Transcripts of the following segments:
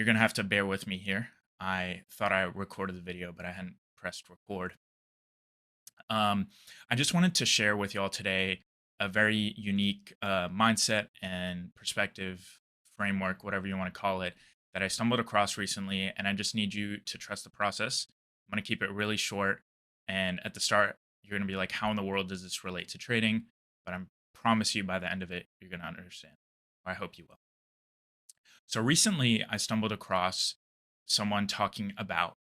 You're gonna have to bear with me here. I thought I recorded the video, but I hadn't pressed record. Um, I just wanted to share with y'all today a very unique mindset and perspective framework, whatever you want to call it, that I stumbled across recently, and I just need you to trust the process. I'm gonna keep it really short, and at the start, you're gonna be like, "How in the world does this relate to trading?" But I promise you, by the end of it, you're gonna understand. I hope you will. So recently, I stumbled across someone talking about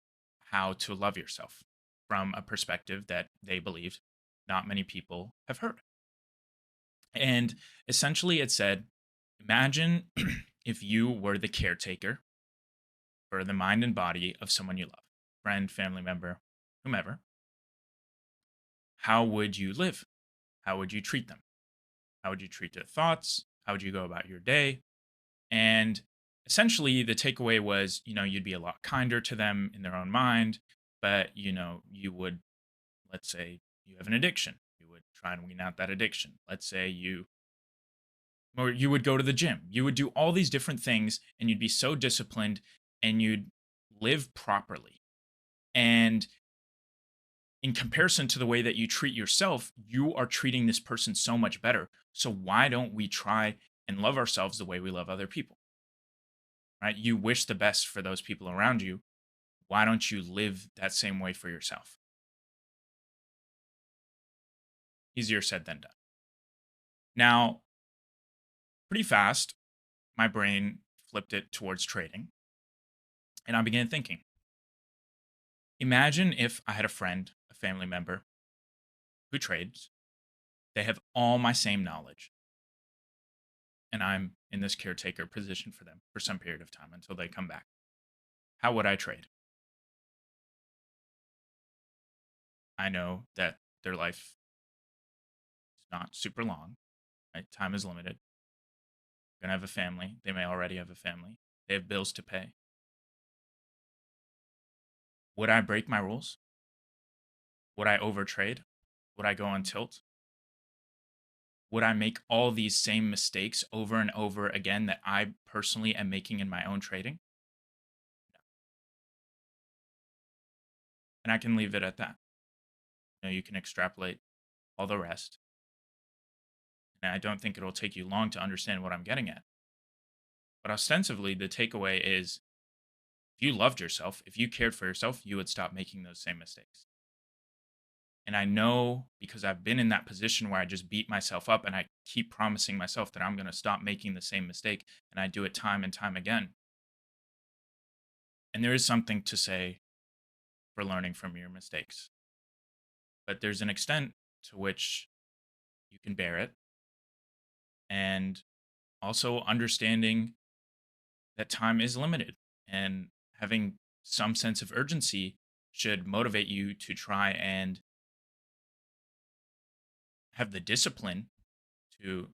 how to love yourself from a perspective that they believed not many people have heard. And essentially, it said, imagine if you were the caretaker for the mind and body of someone you love, friend, family member, whomever. How would you live? How would you treat them? How would you treat their thoughts? How would you go about your day? And essentially, the takeaway was, you'd be a lot kinder to them in their own mind, but, you would, let's say you have an addiction, you would try and wean out that addiction. Let's say or you would go to the gym, you would do all these different things, and you'd be so disciplined and you'd live properly. And in comparison to the way that you treat yourself, you are treating this person so much better. So why don't we try and love ourselves the way we love other people? Right? You wish the best for those people around you. Why don't you live that same way for yourself? Easier said than done. Now, pretty fast, my brain flipped it towards trading, and I began thinking, imagine if I had a friend, a family member who trades. They have all my same knowledge, and I'm in this caretaker position for them for some period of time until they come back. How would I trade? I know that their life is not super long, right? Time is limited. They're going to have a family. They may already have a family. They have bills to pay. Would I break my rules? Would I overtrade? Would I go on tilt? Would I make all these same mistakes over and over again that I personally am making in my own trading? And I can leave it at that. You can extrapolate all the rest. And I don't think it'll take you long to understand what I'm getting at. But ostensibly, the takeaway is if you loved yourself, if you cared for yourself, you would stop making those same mistakes. And I know because I've been in that position where I just beat myself up and I keep promising myself that I'm going to stop making the same mistake. And I do it time and time again. And there is something to say for learning from your mistakes. But there's an extent to which you can bear it. And also understanding that time is limited and having some sense of urgency should motivate you to try and have the discipline to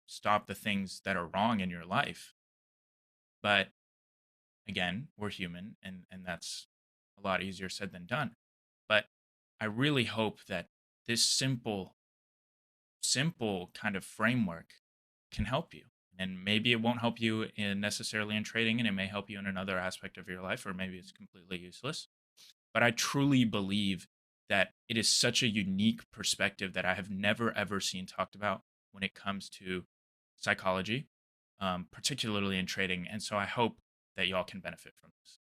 stop the things that are wrong in your life. But again, we're human and that's a lot easier said than done. But I really hope that this simple kind of framework can help you. And maybe it won't help you in necessarily in trading, and it may help you in another aspect of your life, or maybe it's completely useless. But I truly believe that it is such a unique perspective that I have never ever seen talked about when it comes to psychology, particularly in trading. And so I hope that y'all can benefit from this.